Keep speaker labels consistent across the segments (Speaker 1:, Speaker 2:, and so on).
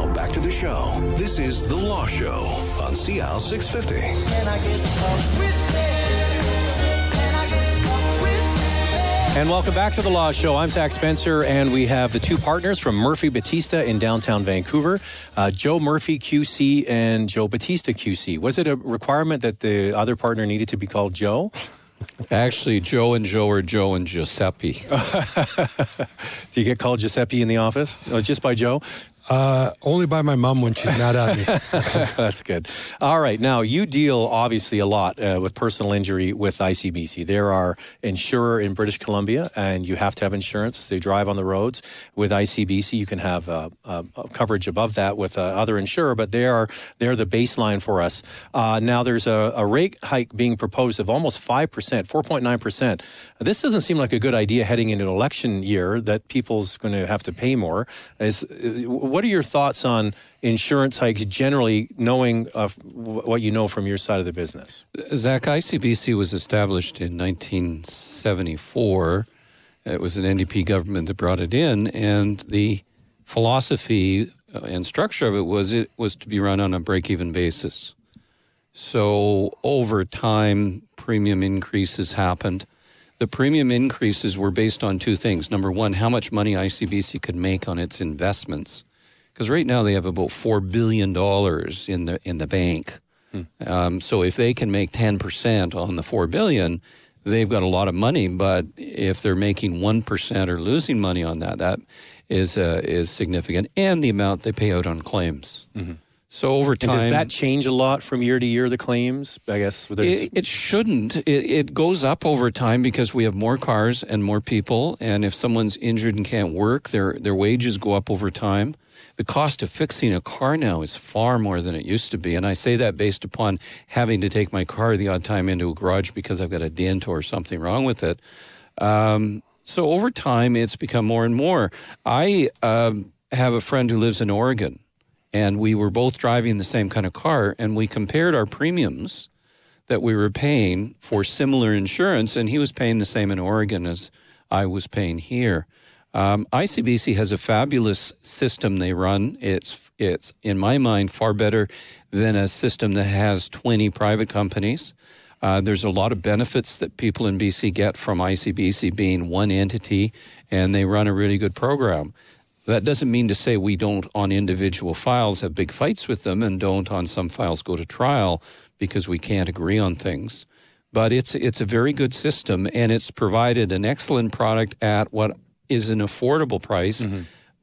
Speaker 1: Now, back to the show. This is The Law Show on CL 650.
Speaker 2: Can I get up with
Speaker 3: And welcome back to The Law Show. I'm Zach Spencer, and we have the two partners from MurphyBattista in downtown Vancouver, Joe Murphy QC and Joe Battista QC. Was it a requirement that the other partner needed to be called Joe?
Speaker 4: Actually, Joe and Joe are Joe and Giuseppe.
Speaker 3: Do you get called Giuseppe in the office? Oh, just by Joe?
Speaker 5: Only by my mom when she's not at me.
Speaker 3: That's good. All right. Now, you deal obviously a lot with personal injury with ICBC. There are insurer in British Columbia, and you have to have insurance to drive on the roads. With ICBC, you can have coverage above that with other insurer, but they're the baseline for us. Now, there's a rate hike being proposed of almost 5%, 4.9%. This doesn't seem like a good idea heading into an election year that people's going to have to pay more. What are your thoughts on insurance hikes generally, knowing what you know from your side of the business?
Speaker 4: Zach, ICBC was established in 1974. It was an NDP government that brought it in, and the philosophy and structure of it was to be run on a break-even basis. So over time, premium increases happened. The premium increases were based on two things. Number one, how much money ICBC could make on its investments. Because right now they have about $4 billion in the bank. So if they can make 10% on the $4 billion, they've got a lot of money. But if they're making 1% or losing money on that, that is significant. And the amount they pay out on claims. Mm-hmm. So over time,
Speaker 3: and does that change a lot from year to year, the claims? I guess
Speaker 4: it shouldn't. It goes up over time because we have more cars and more people. And if someone's injured and can't work, their wages go up over time. The cost of fixing a car now is far more than it used to be. And I say that based upon having to take my car the odd time into a garage because I've got a dent or something wrong with it. So over time, it's become more and more. I have a friend who lives in Oregon, and we were both driving the same kind of car, and we compared our premiums that we were paying for similar insurance, and he was paying the same in Oregon as I was paying here. ICBC has a fabulous system they run. It's in my mind far better than a system that has 20 private companies. There's a lot of benefits that people in BC get from ICBC being one entity, and they run a really good program. That doesn't mean to say we don't on individual files have big fights with them and don't on some files go to trial because we can't agree on things. But it's a very good system, and it's provided an excellent product at what is an affordable price,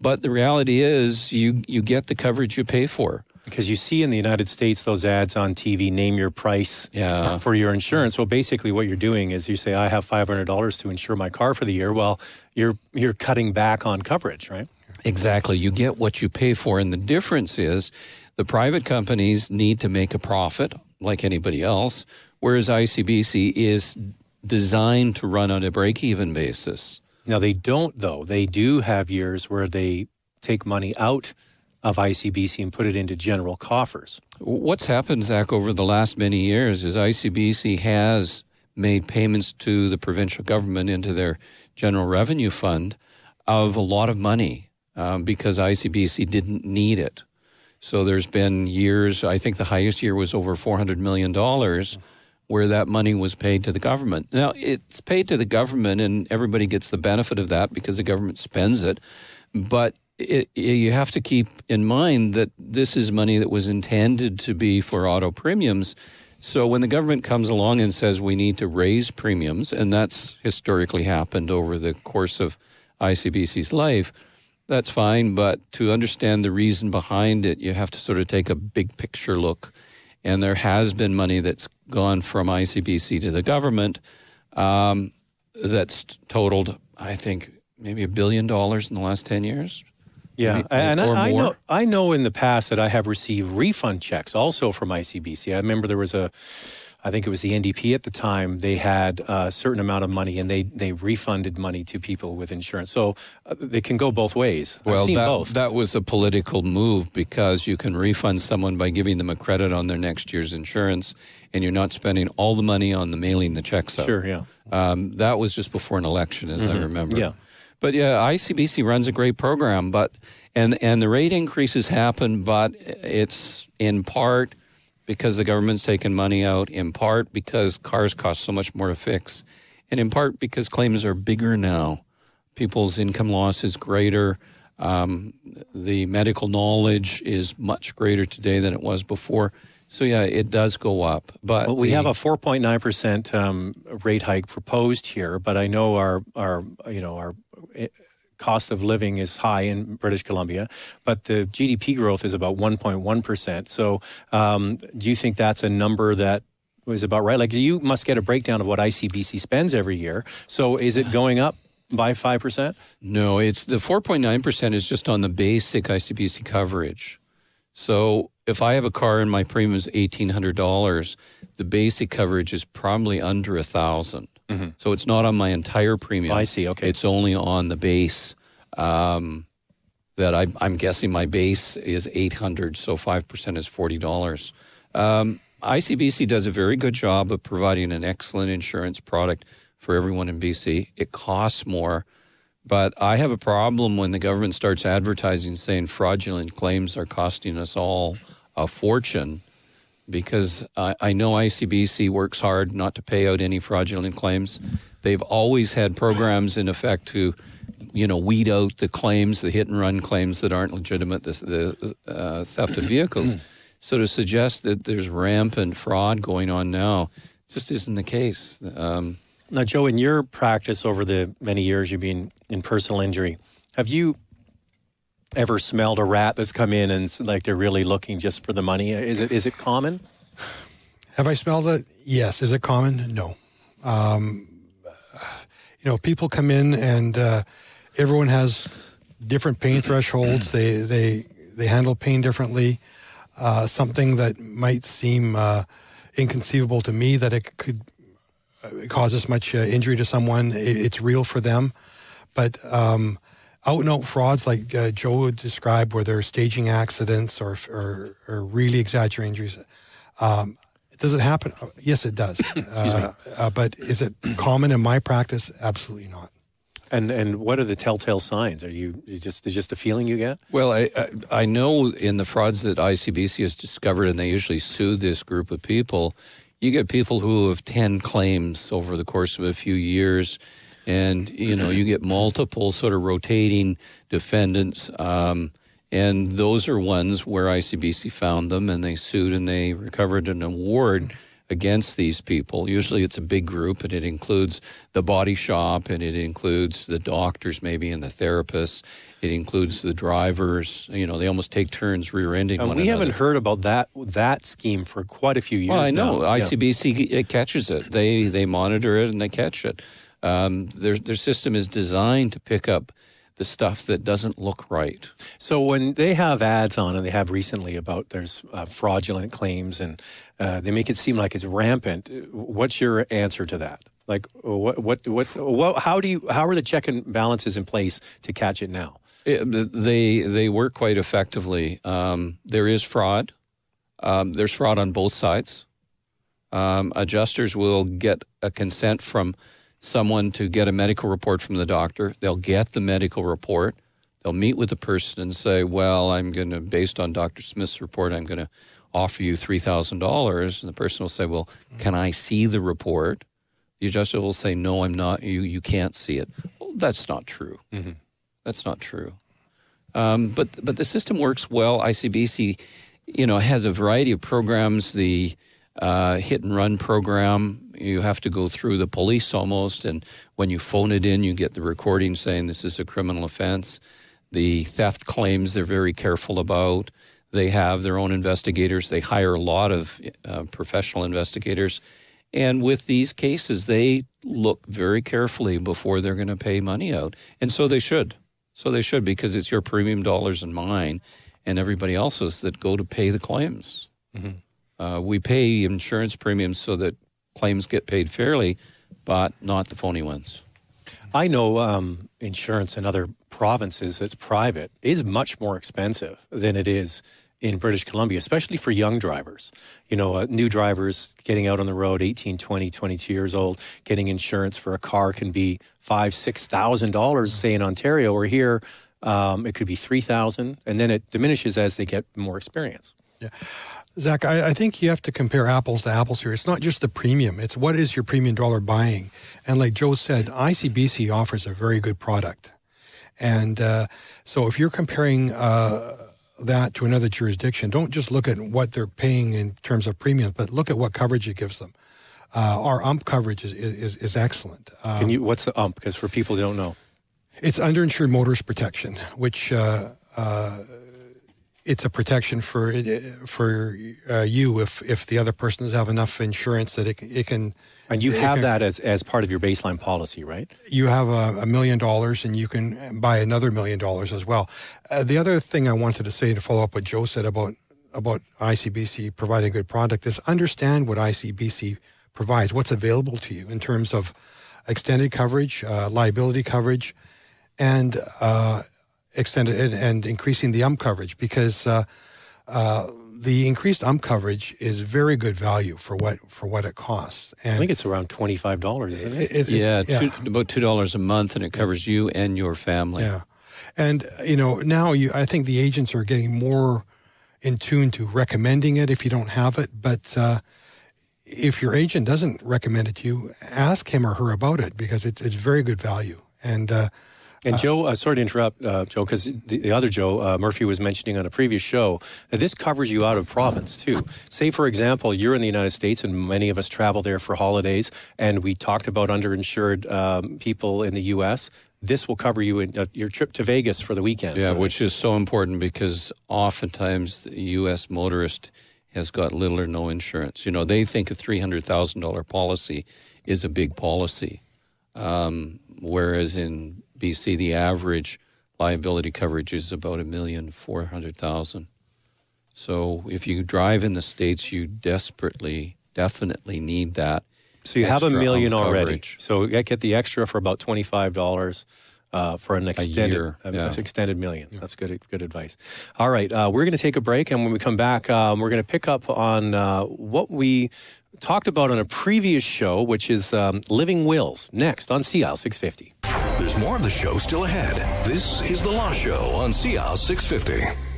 Speaker 4: but the reality is you get the coverage you pay for.
Speaker 3: Because you see in the United States those ads on TV, name your price for your insurance. Well, basically what you're doing is you say, I have $500 to insure my car for the year. Well, you're cutting back on coverage, right?
Speaker 4: Exactly. You get what you pay for, and the difference is the private companies need to make a profit like anybody else, whereas ICBC is designed to run on a break-even basis.
Speaker 3: Now, they don't, though. They do have years where they take money out of ICBC and put it into general coffers.
Speaker 4: What's happened, Zach, over the last many years is ICBC has made payments to the provincial government into their general revenue fund of a lot of money because ICBC didn't need it. So there's been years, I think the highest year was over $400 million, where that money was paid to the government. Now, it's paid to the government, and everybody gets the benefit of that because the government spends it. But you have to keep in mind that this is money that was intended to be for auto premiums. So when the government comes along and says we need to raise premiums, and that's historically happened over the course of ICBC's life, that's fine. But to understand the reason behind it, you have to sort of take a big picture look. And there has been money that's gone from ICBC to the government that's totaled, I think, maybe $1 billion in the last 10 years.
Speaker 3: Yeah,
Speaker 4: maybe,
Speaker 3: and
Speaker 4: or
Speaker 3: I know in the past that I have received refund checks also from ICBC. I remember there was I think it was the NDP at the time, they had a certain amount of money, and they refunded money to people with insurance. So they can go both ways. I've seen both.
Speaker 4: That was a political move because you can refund someone by giving them a credit on their next year's insurance, and you're not spending all the money on the mailing the checks out.
Speaker 3: Sure, yeah.
Speaker 4: That was just before an election, as I remember.
Speaker 3: Yeah.
Speaker 4: But yeah, ICBC runs a great program, and the rate increases happen, but it's in part because the government's taken money out, in part because cars cost so much more to fix, and in part because claims are bigger now. People's income loss is greater. The medical knowledge is much greater today than it was before. So yeah, it does go up. But
Speaker 3: we have a 4.9% rate hike proposed here, but I know our cost of living is high in British Columbia, but the GDP growth is about 1.1%. So do you think that's a number that was about right? Like, you must get a breakdown of what ICBC spends every year. So is it going up by 5%?
Speaker 4: No, it's the 4.9% is just on the basic ICBC coverage. So if I have a car and my premium is $1,800, the basic coverage is probably under $1,000. Mm-hmm. So it's not on my entire premium.
Speaker 3: Oh, I see. Okay,
Speaker 4: it's only on the base. That I'm guessing my base is $800, so 5% is $40. ICBC does a very good job of providing an excellent insurance product for everyone in BC. It costs more, but I have a problem when the government starts advertising saying fraudulent claims are costing us all a fortune, because I know ICBC works hard not to pay out any fraudulent claims. They've always had programs in effect to, weed out the claims, the hit-and-run claims that aren't legitimate, the theft of vehicles. So to suggest that there's rampant fraud going on now just isn't the case.
Speaker 3: Now, Joe, in your practice over the many years you've been in personal injury, have you ever smelled a rat that's come in and like they're really looking just for the money? Is it common?
Speaker 5: Have I smelled it? Yes. Is it common? No. People come in and everyone has different pain thresholds. They handle pain differently. Something that might seem inconceivable to me, that it could cause this much injury to someone, it's real for them. But out-and-out frauds like Joe would describe, where they're staging accidents or really exaggerating injuries, does it happen? Yes, it does. But is it common in my practice? Absolutely not.
Speaker 3: And what are the telltale signs? Is just a feeling you get?
Speaker 4: Well, I know in the frauds that ICBC has discovered, and they usually sue this group of people, you get people who have 10 claims over the course of a few years, and you get multiple sort of rotating defendants, and those are ones where ICBC found them and they sued and they recovered an award against these people. Usually it's a big group, and it includes the body shop, and it includes the doctors maybe and the therapists. It includes the drivers. They almost take turns rear-ending one another.
Speaker 3: We haven't heard about that scheme for quite a few years now.
Speaker 4: Well, I know. ICBC it catches it. They monitor it and they catch it. Their system is designed to pick up the stuff that doesn't look right.
Speaker 3: So when they have ads on, and they have recently about there's fraudulent claims, and they make it seem like it's rampant, what's your answer to that? Like, how are the check and balances in place to catch it now?
Speaker 4: They work quite effectively. There is fraud. There's fraud on both sides. Adjusters will get a consent from someone to get a medical report from the doctor. They'll get the medical report. They'll meet with the person and say, well, based on Dr. Smith's report, I'm going to offer you $3,000. And the person will say, well, can I see the report? The adjuster will say, no, I'm not. You can't see it. Well, that's not true. Mm-hmm. That's not true. But the system works well. ICBC, has a variety of programs. The hit and run program, you have to go through the police almost, and when you phone it in, you get the recording saying this is a criminal offense. The theft claims they're very careful about. They have their own investigators. They hire a lot of professional investigators. And with these cases, they look very carefully before they're going to pay money out. And so they should. Because it's your premium dollars and mine and everybody else's that go to pay the claims. Mm-hmm. We pay insurance premiums so that claims get paid fairly, but not the phony ones.
Speaker 3: I know insurance in other provinces that's private is much more expensive than it is in British Columbia, especially for young drivers. You know, new drivers getting out on the road, 18, 20, 22 years old, getting insurance for a car can be $5,000, $6,000, say in Ontario, or here it could be $3,000, and then it diminishes as they get more experience.
Speaker 5: Yeah. Zach, I think you have to compare apples to apples here. It's not just the premium. It's what is your premium dollar buying. And like Joe said, ICBC offers a very good product. And so if you're comparing that to another jurisdiction, don't just look at what they're paying in terms of premium, but look at what coverage it gives them. Our UMP coverage is excellent.
Speaker 3: What's the UMP? Because for people who don't know.
Speaker 5: It's underinsured motorist protection, which it's a protection for you if the other person doesn't have enough insurance that it can.
Speaker 3: And you have that as part of your baseline policy, right?
Speaker 5: You have $1 million, and you can buy another $1 million as well. The other thing I wanted to say to follow up what Joe said about ICBC providing a good product is understand what ICBC provides, what's available to you in terms of extended coverage, liability coverage, and extended and increasing the UMP coverage, because the increased UMP coverage is very good value for what it costs. And
Speaker 3: I think it's around $25, isn't it?
Speaker 4: About $2 a month, and it covers you and your family.
Speaker 5: Yeah, and now I think the agents are getting more in tune to recommending it if you don't have it. But if your agent doesn't recommend it to you, ask him or her about it, because it's very good value. And
Speaker 3: Joe, sorry to interrupt, Joe, because the other Joe, Murphy, was mentioning on a previous show that this covers you out of province, too. Say, for example, you're in the United States, and many of us travel there for holidays, and we talked about underinsured people in the U.S. This will cover you in your trip to Vegas for the weekend.
Speaker 4: Yeah, which is so important, because oftentimes the U.S. motorist has got little or no insurance. They think a $300,000 policy is a big policy, whereas in BC, the average liability coverage is about $1,400,000. So if you drive in the States, you definitely need that.
Speaker 3: So you have $1 million already.
Speaker 4: Coverage.
Speaker 3: So you get the extra for about $25 for an extended
Speaker 4: year.
Speaker 3: Extended million. Yeah. That's good advice. All right, we're going to take a break, and when we come back, we're going to pick up on what we talked about on a previous show, which is living wills, next on CL 650.
Speaker 1: There's more of the show still ahead. This is The Law Show on CL 650.